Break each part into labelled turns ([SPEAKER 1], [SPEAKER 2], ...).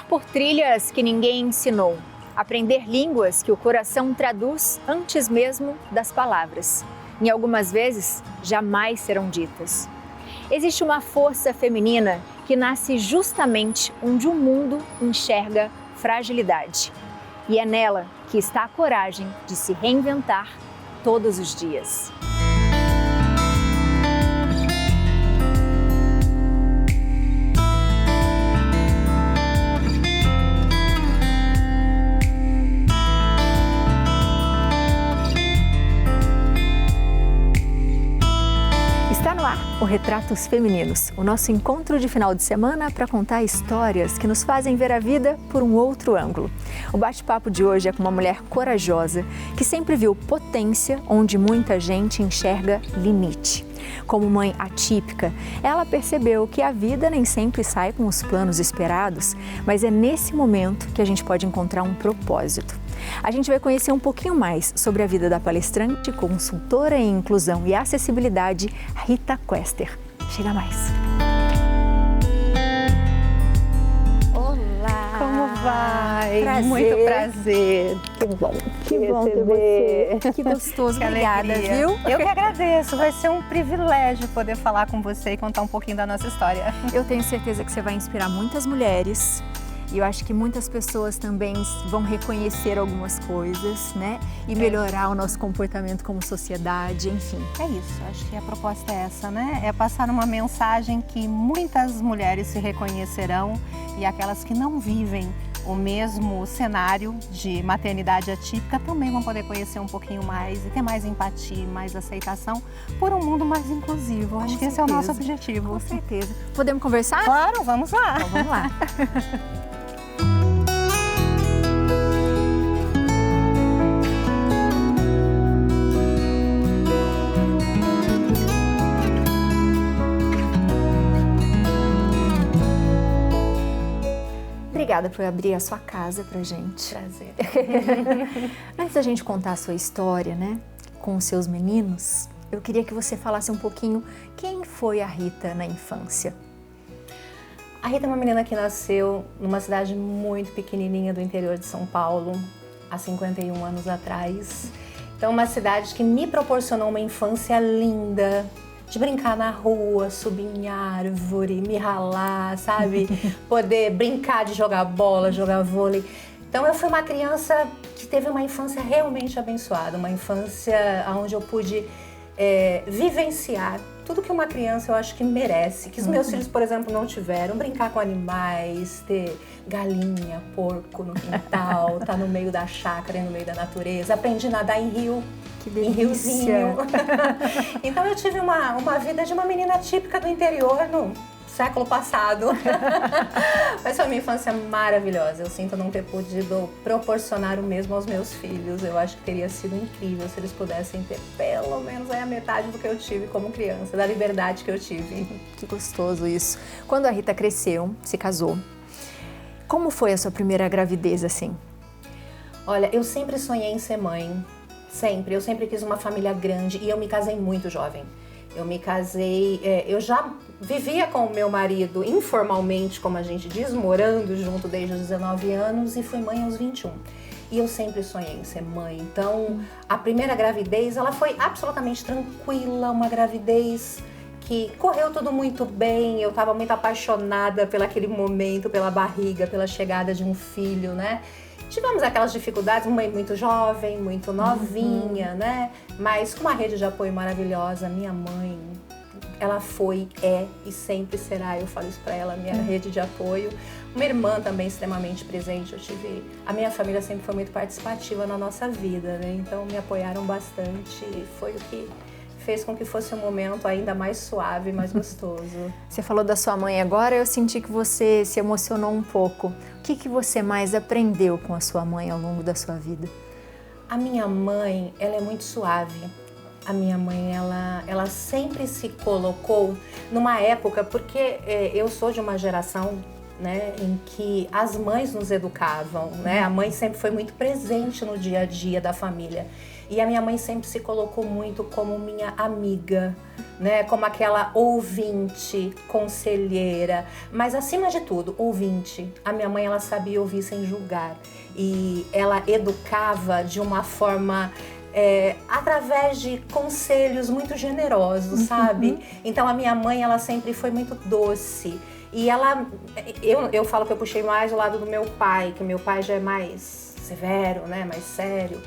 [SPEAKER 1] Caminhar por trilhas que ninguém ensinou. Aprender línguas que o coração traduz antes mesmo das palavras. E algumas vezes jamais serão ditas. Existe uma força feminina que nasce justamente onde o mundo enxerga fragilidade. E é nela que está a coragem de se reinventar todos os dias. Está no ar o Retratos Femininos, o nosso encontro de final de semana para contar histórias que nos fazem ver a vida por um outro ângulo. O bate-papo de hoje é com uma mulher corajosa que sempre viu potência onde muita gente enxerga limite. Como mãe atípica, ela percebeu que a vida nem sempre sai com os planos esperados, mas é nesse momento que a gente pode encontrar um propósito. A gente vai conhecer um pouquinho mais sobre a vida da palestrante, consultora em inclusão e acessibilidade, Rita Quester. Chega mais! Olá!
[SPEAKER 2] Como vai?
[SPEAKER 1] Prazer.
[SPEAKER 2] Muito prazer.
[SPEAKER 1] Que bom ter você. Que gostoso,
[SPEAKER 2] Que
[SPEAKER 1] obrigada,
[SPEAKER 2] alegria.
[SPEAKER 1] viu?
[SPEAKER 2] Eu que agradeço, vai ser um privilégio poder falar com você e contar um pouquinho da nossa história.
[SPEAKER 1] Eu tenho certeza que você vai inspirar muitas mulheres. E eu acho que muitas pessoas também vão reconhecer algumas coisas, né? E melhorar o nosso comportamento como sociedade, enfim.
[SPEAKER 2] É isso, acho que a proposta é essa, né? É passar uma mensagem que muitas mulheres se reconhecerão e aquelas que não vivem o mesmo cenário de maternidade atípica também vão poder conhecer um pouquinho mais e ter mais empatia, mais aceitação por um mundo mais inclusivo. Acho que esse é o nosso objetivo.
[SPEAKER 1] Com certeza. Podemos conversar?
[SPEAKER 2] Claro, vamos lá.
[SPEAKER 1] Então vamos lá. Obrigada por abrir a sua casa pra gente.
[SPEAKER 2] Prazer.
[SPEAKER 1] Antes da gente contar a sua história, né, com os seus meninos, eu queria que você falasse um pouquinho quem foi a Rita na infância.
[SPEAKER 2] A Rita é uma menina que nasceu numa cidade muito pequenininha do interior de São Paulo, há 51 anos atrás. Então, uma cidade que me proporcionou uma infância linda, de brincar na rua, subir em árvore, me ralar, sabe? Poder brincar de jogar bola, jogar vôlei. Então eu fui uma criança que teve uma infância realmente abençoada, uma infância onde eu pude vivenciar tudo que uma criança eu acho que merece, que os meus filhos, por exemplo, não tiveram. Brincar com animais, ter galinha, porco no quintal, estar no meio da chácara e no meio da natureza. Aprendi a nadar em rio.
[SPEAKER 1] Que delícia.
[SPEAKER 2] Em riozinho. Então eu tive uma vida de uma menina típica do interior no século passado. Mas foi uma infância maravilhosa. Eu sinto não ter podido proporcionar o mesmo aos meus filhos. Eu acho que teria sido incrível se eles pudessem ter pelo menos a metade do que eu tive como criança, da liberdade que eu tive.
[SPEAKER 1] Que gostoso isso. Quando a Rita cresceu, se casou, como foi a sua primeira gravidez assim?
[SPEAKER 2] Olha, eu sempre sonhei em ser mãe. Sempre. Eu sempre quis uma família grande e eu me casei muito jovem. Eu me casei, eu já vivia com o meu marido informalmente, como a gente diz, morando junto desde os 19 anos e fui mãe aos 21. E eu sempre sonhei em ser mãe. Então, a primeira gravidez, ela foi absolutamente tranquila, uma gravidez que correu tudo muito bem. Eu estava muito apaixonada pelo aquele momento, pela barriga, pela chegada de um filho, né? Tivemos aquelas dificuldades, mãe muito jovem, muito novinha, né? Mas com uma rede de apoio maravilhosa. Minha mãe, ela foi, é e sempre será, eu falo isso pra ela, minha rede de apoio. Uma irmã também extremamente presente, a minha família sempre foi muito participativa na nossa vida, né? Então me apoiaram bastante e foi o que fez com que fosse um momento ainda mais suave, mais gostoso.
[SPEAKER 1] Você falou da sua mãe agora, eu senti que você se emocionou um pouco. O que você mais aprendeu com a sua mãe ao longo da sua vida?
[SPEAKER 2] A minha mãe, ela é muito suave. A minha mãe, ela sempre se colocou numa época, porque eu sou de uma geração né, em que as mães nos educavam, né? A mãe sempre foi muito presente no dia a dia da família. E a minha mãe sempre se colocou muito como minha amiga, né? Como aquela ouvinte, conselheira, mas acima de tudo, ouvinte. A minha mãe, ela sabia ouvir sem julgar e ela educava de uma forma através de conselhos muito generosos, sabe? Então a minha mãe, ela sempre foi muito doce. E eu falo que eu puxei mais o lado do meu pai, que meu pai já é mais severo, né? Mais sério.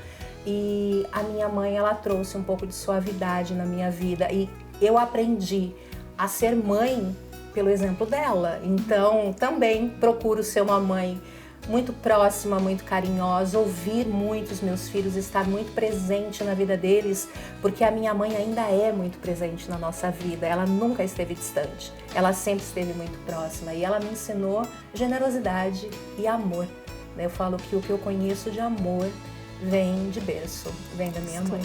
[SPEAKER 2] E a minha mãe, ela trouxe um pouco de suavidade na minha vida. E eu aprendi a ser mãe pelo exemplo dela. Então, também procuro ser uma mãe muito próxima, muito carinhosa, ouvir muito os meus filhos, estar muito presente na vida deles, porque a minha mãe ainda é muito presente na nossa vida, ela nunca esteve distante, ela sempre esteve muito próxima e ela me ensinou generosidade e amor. Eu falo que o que eu conheço de amor vem de berço, vem da minha mãe.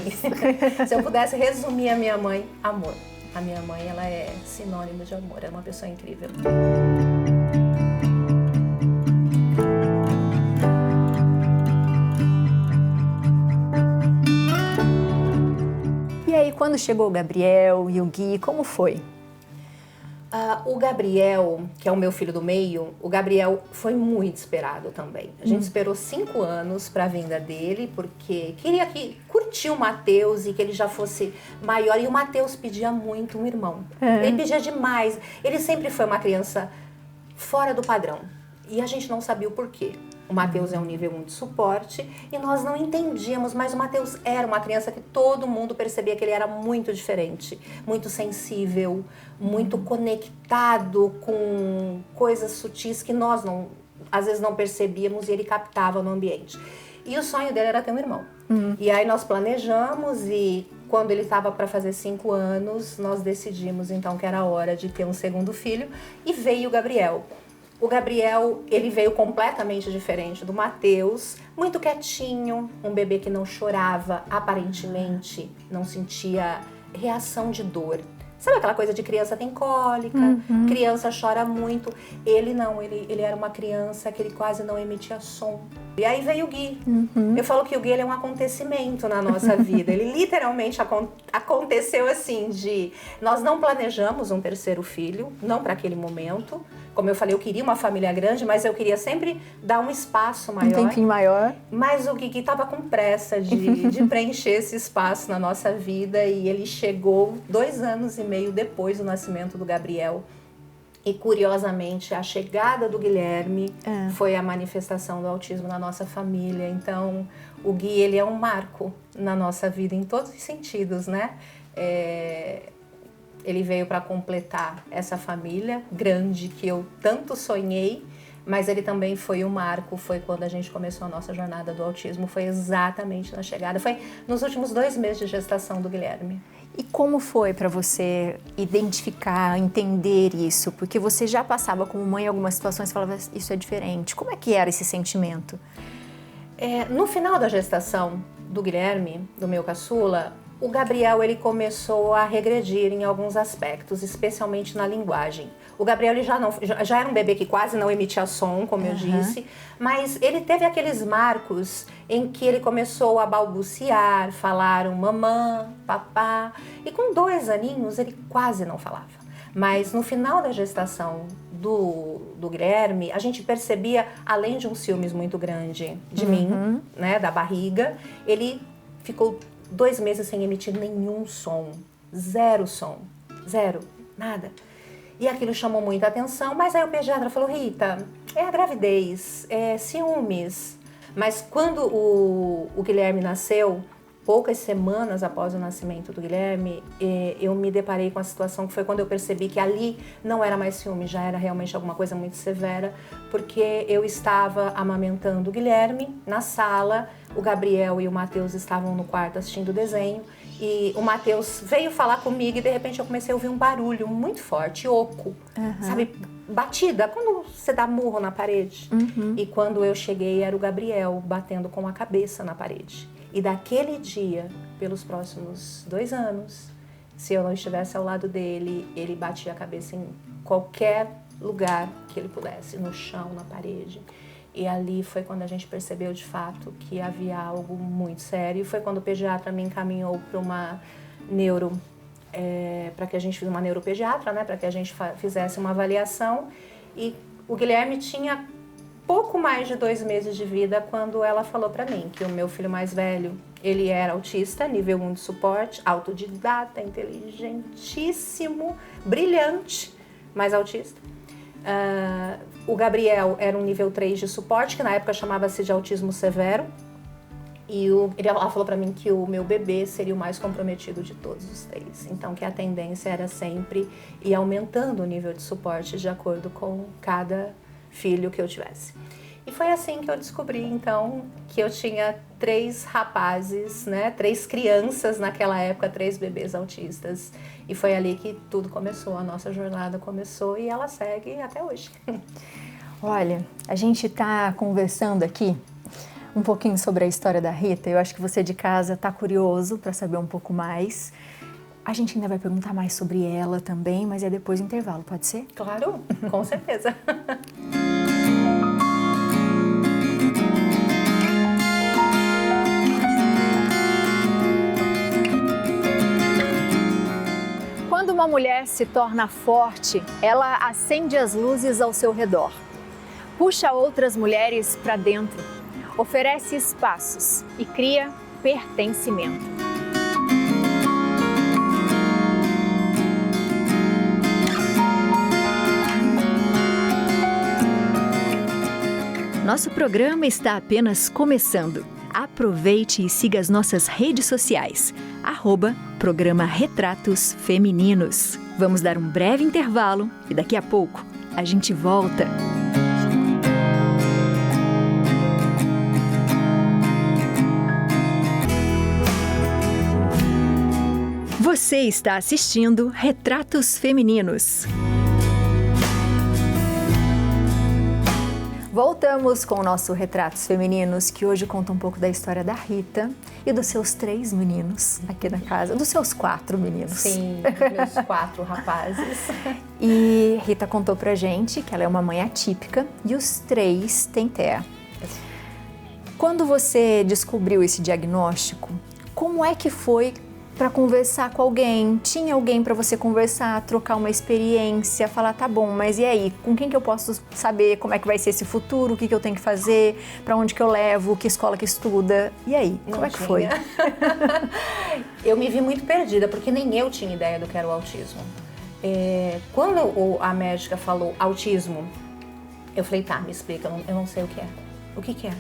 [SPEAKER 2] Se eu pudesse resumir a minha mãe, amor. A minha mãe, ela é sinônimo de amor, é uma pessoa incrível.
[SPEAKER 1] E aí, quando chegou o Gabriel e o Gui, como foi?
[SPEAKER 2] O Gabriel, que é o meu filho do meio, o Gabriel foi muito esperado também. A gente esperou 5 anos para a vinda dele, porque queria curtir o Matheus e que ele já fosse maior. E o Matheus pedia muito um irmão. Ele pedia demais. Ele sempre foi uma criança fora do padrão. E a gente não sabia o porquê. O Matheus é um nível 1 de suporte e nós não entendíamos, mas o Matheus era uma criança que todo mundo percebia que ele era muito diferente, muito sensível, muito conectado com coisas sutis que nós às vezes não percebíamos e ele captava no ambiente. E o sonho dele era ter um irmão. E aí nós planejamos e quando ele estava para fazer 5 anos, nós decidimos então que era hora de ter um segundo filho e veio o Gabriel. O Gabriel, ele veio completamente diferente do Matheus, muito quietinho, um bebê que não chorava, aparentemente não sentia reação de dor. Sabe aquela coisa de criança tem cólica, criança chora muito? Ele não, ele era uma criança que ele quase não emitia som. E aí veio o Gui. Eu falo que o Gui ele é um acontecimento na nossa vida. Ele literalmente aconteceu assim nós não planejamos um terceiro filho, não para aquele momento. Como eu falei, eu queria uma família grande, mas eu queria sempre dar um espaço maior.
[SPEAKER 1] Um tempinho maior.
[SPEAKER 2] Mas o Gui estava com pressa de preencher esse espaço na nossa vida e ele chegou 2 anos e meio depois do nascimento do Gabriel. E, curiosamente, a chegada do Guilherme foi a manifestação do autismo na nossa família. Então, o Gui, ele é um marco na nossa vida em todos os sentidos, né? Ele veio para completar essa família grande que eu tanto sonhei, mas ele também foi um marco, foi quando a gente começou a nossa jornada do autismo, foi exatamente na chegada, foi nos últimos 2 meses de gestação do Guilherme.
[SPEAKER 1] E como foi para você identificar, entender isso? Porque você já passava como mãe em algumas situações e falava, isso é diferente. Como é que era esse sentimento?
[SPEAKER 2] No final da gestação do Guilherme, do meu caçula, o Gabriel ele começou a regredir em alguns aspectos, especialmente na linguagem. O Gabriel ele já era um bebê que quase não emitia som, como eu disse, mas ele teve aqueles marcos em que ele começou a balbuciar, falar um mamã, papá, e com 2 aninhos ele quase não falava. Mas no final da gestação do Guilherme, a gente percebia, além de um ciúmes muito grande de mim, né, da barriga, ele ficou 2 meses sem emitir nenhum som, 0 som, 0, nada. E aquilo chamou muita atenção, mas aí o pediatra falou, Rita, é a gravidez, é ciúmes. Mas quando o Guilherme nasceu, poucas semanas após o nascimento do Guilherme, eu me deparei com a situação que foi quando eu percebi que ali não era mais ciúme, já era realmente alguma coisa muito severa, porque eu estava amamentando o Guilherme na sala, o Gabriel e o Matheus estavam no quarto assistindo o desenho, e o Matheus veio falar comigo e de repente eu comecei a ouvir um barulho muito forte, oco, sabe, batida, quando você dá murro na parede. E quando eu cheguei era o Gabriel batendo com a cabeça na parede. E daquele dia, pelos próximos 2 anos, se eu não estivesse ao lado dele, ele batia a cabeça em qualquer lugar que ele pudesse, no chão, na parede. E ali foi quando a gente percebeu de fato que havia algo muito sério. E foi quando o pediatra me encaminhou para uma para que a gente fizesse uma neuropediatra, né, para que a gente fizesse uma avaliação. E o Guilherme tinha pouco mais de 2 meses de vida quando ela falou para mim que o meu filho mais velho, ele era autista, nível 1 de suporte, autodidata, inteligentíssimo, brilhante, mas autista. O Gabriel era um nível 3 de suporte, que na época chamava-se de autismo severo. E ela falou para mim que o meu bebê seria o mais comprometido de todos os 3. Então, que a tendência era sempre ir aumentando o nível de suporte de acordo com cada filho que eu tivesse. E foi assim que eu descobri, então, que eu tinha 3 rapazes, né? 3 crianças naquela época, 3 bebês autistas. E foi ali que tudo começou, a nossa jornada começou e ela segue até hoje.
[SPEAKER 1] Olha, a gente está conversando aqui um pouquinho sobre a história da Rita. Eu acho que você de casa está curioso para saber um pouco mais. A gente ainda vai perguntar mais sobre ela também, mas é depois do intervalo, pode ser?
[SPEAKER 2] Claro, com certeza.
[SPEAKER 1] Quando uma mulher se torna forte, ela acende as luzes ao seu redor, puxa outras mulheres para dentro, oferece espaços e cria pertencimento. Nosso programa está apenas começando. Aproveite e siga as nossas redes sociais, @Programa Retratos Femininos. Vamos dar um breve intervalo e daqui a pouco a gente volta. Você está assistindo Retratos Femininos. Voltamos com o nosso Retratos Femininos, que hoje conta um pouco da história da Rita e dos seus 3 meninos aqui na casa, dos seus 4 meninos.
[SPEAKER 2] Sim, meus 4 rapazes.
[SPEAKER 1] E Rita contou pra gente que ela é uma mãe atípica e os 3 têm TEA. Quando você descobriu esse diagnóstico, como é que foi para conversar com alguém? Tinha alguém para você conversar, trocar uma experiência, falar, tá bom, mas e aí? Com quem que eu posso saber como é que vai ser esse futuro? O que que eu tenho que fazer? Para onde que eu levo? Que escola que estuda? E aí? Como é que foi?
[SPEAKER 2] Eu me vi muito perdida, porque nem eu tinha ideia do que era o autismo. Quando a médica falou autismo, eu falei, tá, me explica, eu não sei o que é. O que que é?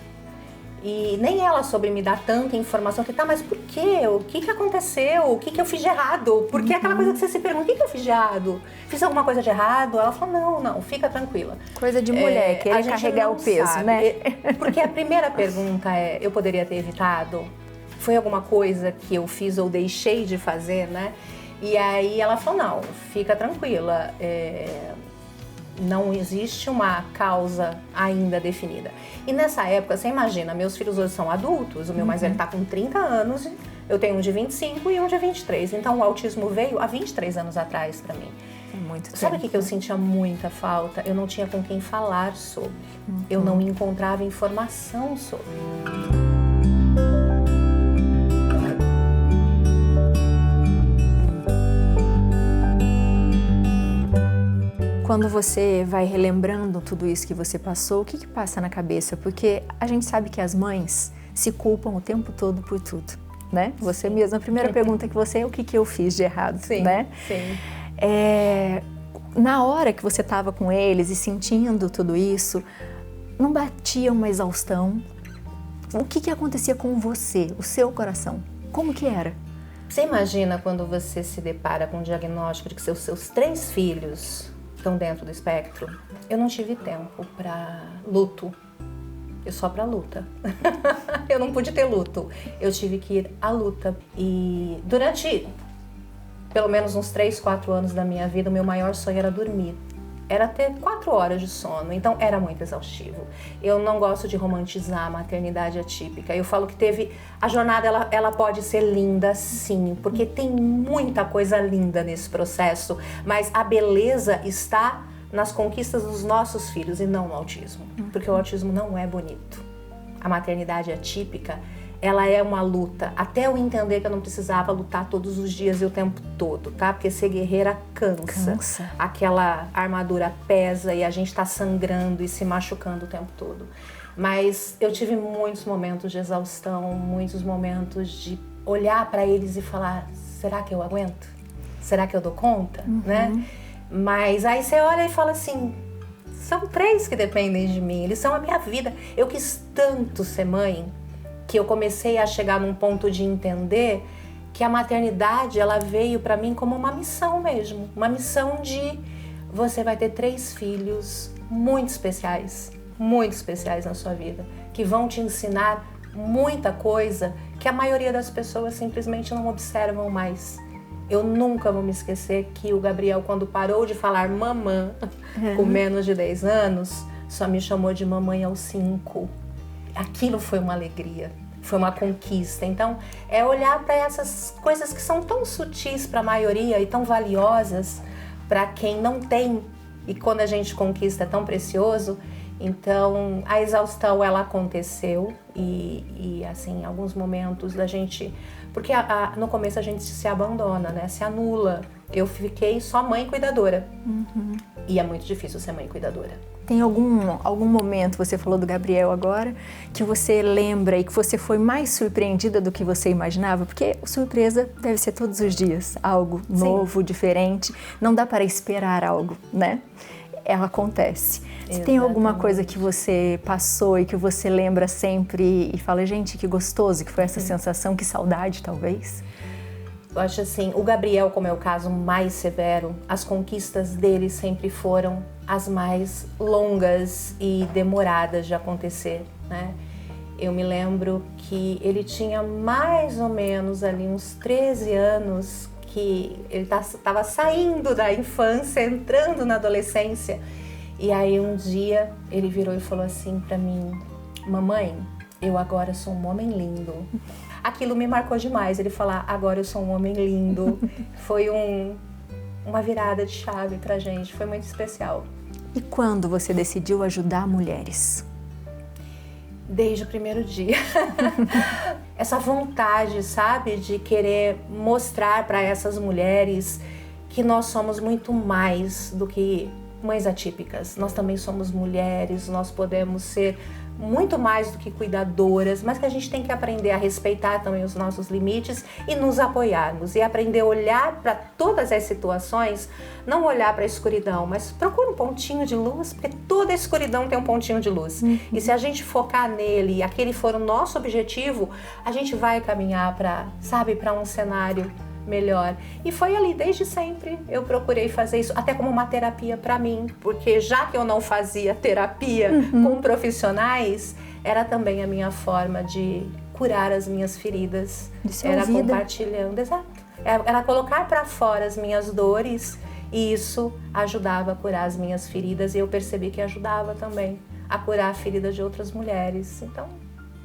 [SPEAKER 2] E nem ela soube me dar tanta informação, que tá, mas por quê? O que que aconteceu? O que que eu fiz de errado? Porque é aquela coisa que você se pergunta, o que que eu fiz de errado? Fiz alguma coisa de errado? Ela falou, não, fica tranquila.
[SPEAKER 1] Coisa de mulher, querer carregar o peso,
[SPEAKER 2] sabe,
[SPEAKER 1] né?
[SPEAKER 2] Porque a primeira pergunta é, eu poderia ter evitado? Foi alguma coisa que eu fiz ou deixei de fazer, né? E aí ela falou, não, fica tranquila, não existe uma causa ainda definida. E nessa época, você imagina, meus filhos hoje são adultos, o meu mais velho está com 30 anos, eu tenho um de 25 e um de 23. Então o autismo veio há 23 anos atrás para mim.
[SPEAKER 1] É muito tempo.
[SPEAKER 2] Sabe o que eu sentia muita falta? Eu não tinha com quem falar sobre. Eu não encontrava informação sobre.
[SPEAKER 1] Quando você vai relembrando tudo isso que você passou, o que que passa na cabeça? Porque a gente sabe que as mães se culpam o tempo todo por tudo, né? Você mesma, a primeira pergunta que você é o que que eu fiz de errado,
[SPEAKER 2] sim,
[SPEAKER 1] né?
[SPEAKER 2] Sim.
[SPEAKER 1] Na hora que você estava com eles e sentindo tudo isso, não batia uma exaustão? O que que acontecia com você, o seu coração? Como que era?
[SPEAKER 2] Você imagina quando você se depara com o diagnóstico de que seus 3 filhos estão dentro do espectro? Eu não tive tempo para luto, só para luta. Eu não pude ter luto, eu tive que ir à luta. E durante pelo menos uns 3, 4 anos da minha vida, o meu maior sonho era dormir. Era ter 4 horas de sono, então era muito exaustivo. Eu não gosto de romantizar a maternidade atípica. Eu falo que a jornada ela pode ser linda, sim, porque tem muita coisa linda nesse processo, mas a beleza está nas conquistas dos nossos filhos e não no autismo, porque o autismo não é bonito. A maternidade atípica, ela é uma luta, até eu entender que eu não precisava lutar todos os dias e o tempo todo, tá? Porque ser guerreira cansa. Aquela armadura pesa e a gente tá sangrando e se machucando o tempo todo. Mas eu tive muitos momentos de exaustão, muitos momentos de olhar para eles e falar, será que eu aguento? Será que eu dou conta? Né? Mas aí você olha e fala assim, são 3 que dependem de mim, eles são a minha vida. Eu quis tanto ser mãe que eu comecei a chegar num ponto de entender que a maternidade, ela veio para mim como uma missão mesmo. Uma missão de você vai ter 3 filhos muito especiais na sua vida, que vão te ensinar muita coisa que a maioria das pessoas simplesmente não observam mais. Eu nunca vou me esquecer que o Gabriel, quando parou de falar mamã, com menos de 10 anos, só me chamou de mamãe aos 5. Aquilo foi uma alegria, foi uma conquista. Então, é olhar para essas coisas que são tão sutis para a maioria e tão valiosas para quem não tem. E quando a gente conquista é tão precioso. Então, a exaustão, ela aconteceu e assim, em alguns momentos da gente... Porque no começo a gente se abandona, né? Se anula. Eu fiquei só mãe cuidadora. E é muito difícil ser mãe cuidadora.
[SPEAKER 1] Tem algum momento, você falou do Gabriel agora, que você lembra e que você foi mais surpreendida do que você imaginava? Porque surpresa deve ser todos os dias, algo novo, diferente. Não dá para esperar algo, né? Ela acontece. Você tem alguma coisa que você passou e que você lembra sempre e fala, gente, que gostoso, que foi essa sensação, que saudade, talvez?
[SPEAKER 2] Eu acho assim, o Gabriel, como é o caso mais severo, as conquistas dele sempre foram as mais longas e demoradas de acontecer, né? Eu me lembro que ele tinha mais ou menos ali uns 13 anos, que ele estava saindo da infância, entrando na adolescência. E aí um dia ele virou e falou assim pra mim, mamãe, eu agora sou um homem lindo. Aquilo me marcou demais, ele falar, agora eu sou um homem lindo. Foi uma virada de chave pra gente, foi muito especial.
[SPEAKER 1] E quando você decidiu ajudar mulheres?
[SPEAKER 2] Desde o primeiro dia. Essa vontade, sabe, de querer mostrar para essas mulheres que nós somos muito mais do que mães atípicas. Nós também somos mulheres, nós podemos ser muito mais do que cuidadoras, mas que a gente tem que aprender a respeitar também os nossos limites e nos apoiarmos e aprender a olhar para todas as situações, não olhar para a escuridão, mas procura um pontinho de luz, porque toda escuridão tem um pontinho de luz. E se a gente focar nele e aquele for o nosso objetivo, a gente vai caminhar para, sabe, para um cenário melhor. E foi ali, desde sempre, eu procurei fazer isso, até como uma terapia para mim, porque já que eu não fazia terapia com profissionais, era também a minha forma de curar as minhas feridas. Era compartilhando, exato. Era colocar para fora as minhas dores e isso ajudava a curar as minhas feridas e eu percebi que ajudava também a curar a ferida de outras mulheres. Então,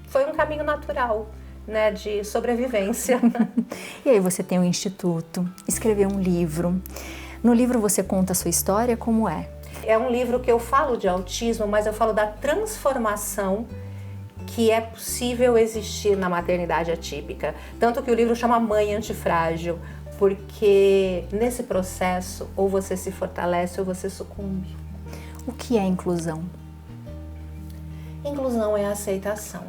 [SPEAKER 2] foi um caminho natural, né, de sobrevivência.
[SPEAKER 1] E aí você tem um instituto, escreveu um livro. No livro você conta a sua história, como é?
[SPEAKER 2] É um livro que eu falo de autismo, mas eu falo da transformação que é possível existir na maternidade atípica. Tanto que o livro chama Mãe Antifrágil, porque nesse processo ou você se fortalece ou você sucumbe.
[SPEAKER 1] O que é inclusão?
[SPEAKER 2] Inclusão é aceitação.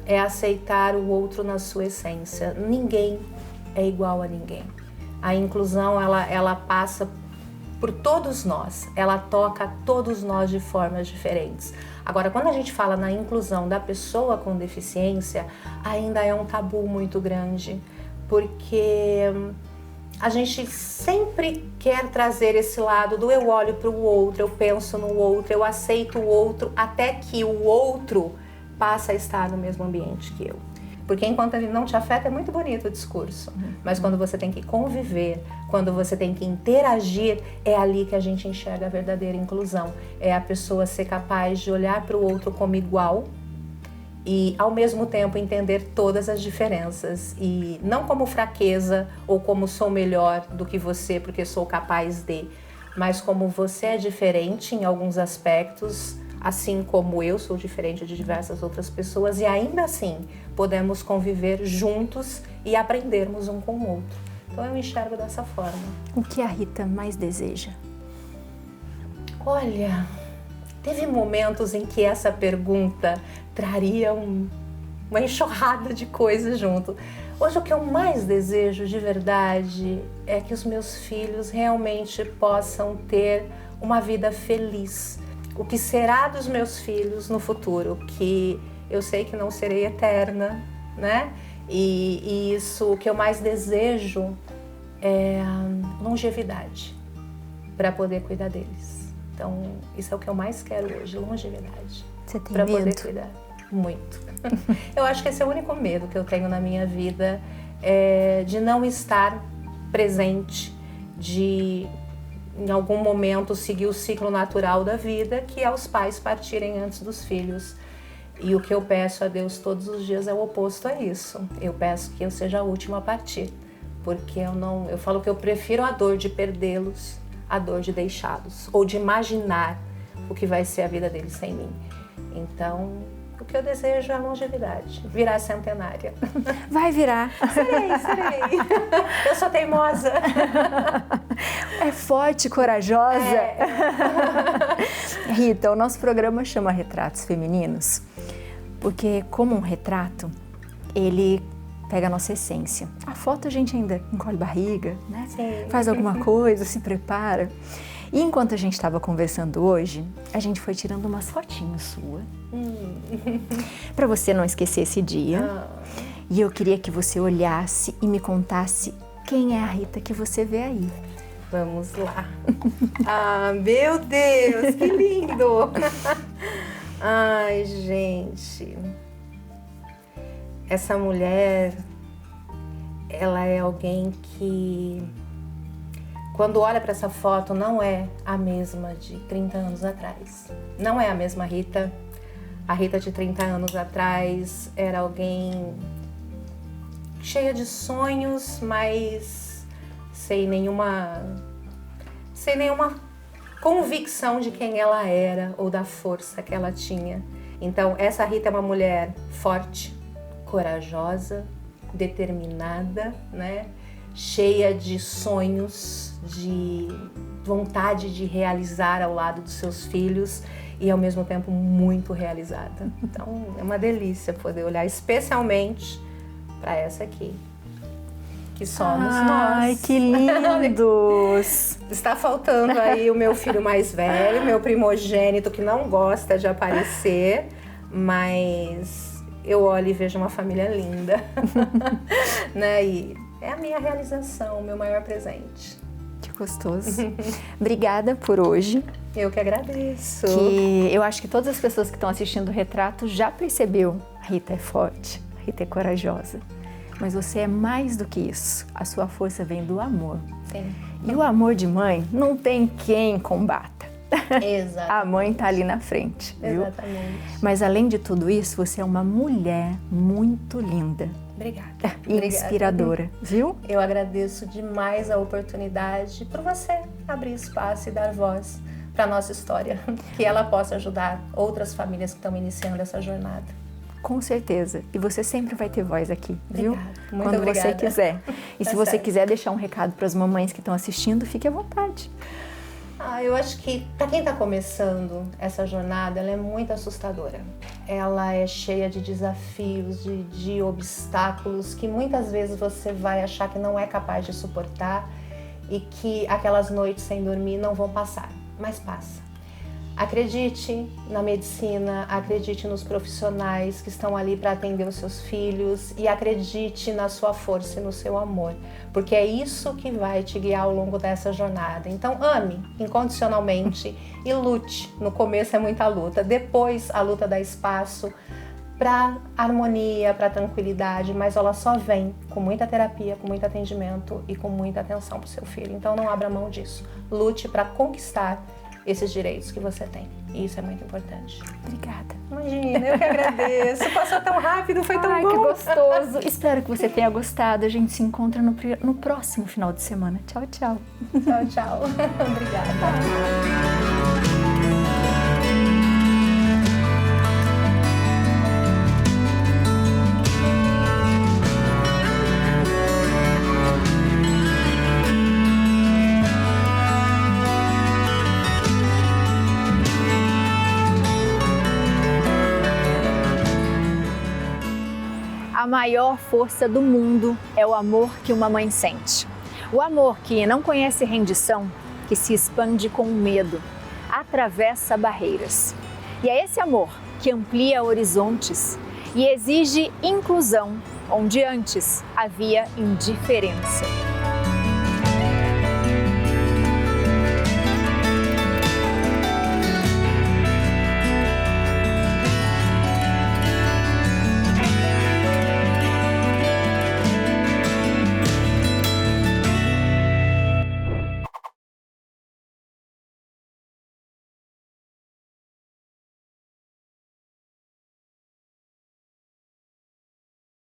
[SPEAKER 2] É aceitar o outro na sua essência. Ninguém é igual a ninguém. A inclusão, ela passa por todos nós. Ela toca todos nós de formas diferentes. Agora, quando a gente fala na inclusão da pessoa com deficiência, ainda é um tabu muito grande. Porque a gente sempre quer trazer esse lado do eu olho para o outro, eu penso no outro, eu aceito o outro, até que o outro passa a estar no mesmo ambiente que eu. Porque enquanto ele não te afeta, é muito bonito o discurso. Mas quando você tem que conviver, quando você tem que interagir, é ali que a gente enxerga a verdadeira inclusão. É a pessoa ser capaz de olhar para o outro como igual e, ao mesmo tempo, entender todas as diferenças. E não como fraqueza ou como sou melhor do que você porque sou capaz de. mas como você é diferente em alguns aspectos, assim como eu sou diferente de diversas outras pessoas, e ainda assim podemos conviver juntos e aprendermos um com o outro. Então eu enxergo dessa forma.
[SPEAKER 1] O que a Rita mais deseja?
[SPEAKER 2] Olha, teve momentos em que essa pergunta traria uma enxurrada de coisas junto. Hoje o que eu mais desejo de verdade é que os meus filhos realmente possam ter uma vida feliz. O que será dos meus filhos no futuro, que eu sei que não serei eterna, né? E isso, o que eu mais desejo é longevidade para poder cuidar deles. Então, isso é o que eu mais quero hoje, longevidade.
[SPEAKER 1] Você tem
[SPEAKER 2] pra
[SPEAKER 1] medo?
[SPEAKER 2] Poder cuidar. Muito. Eu acho que esse é o único medo que eu tenho na minha vida, é de não estar presente, de em algum momento seguir o ciclo natural da vida, que é os pais partirem antes dos filhos. E o que eu peço a Deus todos os dias é o oposto a isso. Eu peço que eu seja a última a partir, porque eu falo que eu prefiro a dor de perdê-los, a dor de deixá-los, ou de imaginar o que vai ser a vida deles sem mim. Então, o que eu desejo é a longevidade, virar centenária.
[SPEAKER 1] Vai virar.
[SPEAKER 2] Serei. Eu sou teimosa.
[SPEAKER 1] É forte, corajosa. Rita, o nosso programa chama Retratos Femininos, porque como um retrato, ele pega a nossa essência. A foto a gente ainda encolhe barriga, né?
[SPEAKER 2] Sim.
[SPEAKER 1] Faz alguma coisa, se prepara. E enquanto a gente estava conversando hoje, a gente foi tirando umas fotinhos suas. Para você não esquecer esse dia. E eu queria que você olhasse e me contasse quem é a Rita que você vê aí.
[SPEAKER 2] Vamos lá. Ah, meu Deus, que lindo! Ai, gente. Essa mulher, ela é alguém que, quando olha para essa foto, não é a mesma de 30 anos atrás. Não é a mesma Rita. A Rita de 30 anos atrás era alguém cheia de sonhos, mas sem nenhuma convicção de quem ela era ou da força que ela tinha. Então, essa Rita é uma mulher forte, corajosa, determinada, né? Cheia de sonhos, de vontade de realizar ao lado dos seus filhos e ao mesmo tempo muito realizada. Então é uma delícia poder olhar especialmente para essa aqui, que somos nós.
[SPEAKER 1] Ai, que lindos!
[SPEAKER 2] Está faltando aí o meu filho mais velho, meu primogênito, que não gosta de aparecer, mas eu olho e vejo uma família linda. Né? E é a minha realização, o meu maior presente.
[SPEAKER 1] Que gostoso. Obrigada por hoje.
[SPEAKER 2] Eu que agradeço.
[SPEAKER 1] Que eu acho que todas as pessoas que estão assistindo o retrato já percebeu. A Rita é forte, a Rita é corajosa. Mas você é mais do que isso. A sua força vem do amor.
[SPEAKER 2] Sim.
[SPEAKER 1] E o amor de mãe não tem quem combata.
[SPEAKER 2] Exato.
[SPEAKER 1] A mãe está ali na frente, viu?
[SPEAKER 2] Exatamente.
[SPEAKER 1] Mas além de tudo isso, você é uma mulher muito linda.
[SPEAKER 2] Obrigada.
[SPEAKER 1] E inspiradora, viu?
[SPEAKER 2] Eu agradeço demais a oportunidade por você abrir espaço e dar voz para a nossa história. Que ela possa ajudar outras famílias que estão iniciando essa jornada.
[SPEAKER 1] Com certeza. E você sempre vai ter voz aqui, viu?
[SPEAKER 2] Obrigada. Muito
[SPEAKER 1] Quando
[SPEAKER 2] obrigada.
[SPEAKER 1] você quiser. E se
[SPEAKER 2] Tá
[SPEAKER 1] você
[SPEAKER 2] certo.
[SPEAKER 1] quiser deixar um recado para as mamães que estão assistindo, fique à vontade.
[SPEAKER 2] Eu acho que para quem está começando essa jornada, ela é muito assustadora. Ela é cheia de desafios, de obstáculos que muitas vezes você vai achar que não é capaz de suportar e que aquelas noites sem dormir não vão passar, mas passa. Acredite na medicina, acredite nos profissionais que estão ali para atender os seus filhos e acredite na sua força e no seu amor, porque é isso que vai te guiar ao longo dessa jornada. Então ame incondicionalmente e lute. No começo é muita luta, depois a luta dá espaço para harmonia, para tranquilidade, mas ela só vem com muita terapia, com muito atendimento e com muita atenção para o seu filho. Então não abra mão disso. Lute para conquistar esses direitos que você tem. E isso é muito importante.
[SPEAKER 1] Obrigada.
[SPEAKER 2] Imagina, eu que agradeço. Passou tão rápido, foi tão bom.
[SPEAKER 1] Que gostoso. Espero que você tenha gostado. A gente se encontra no próximo final de semana. Tchau, tchau.
[SPEAKER 2] Tchau, tchau. Obrigada.
[SPEAKER 1] A maior força do mundo é o amor que uma mãe sente. O amor que não conhece rendição, que se expande com medo, atravessa barreiras. E é esse amor que amplia horizontes e exige inclusão, onde antes havia indiferença.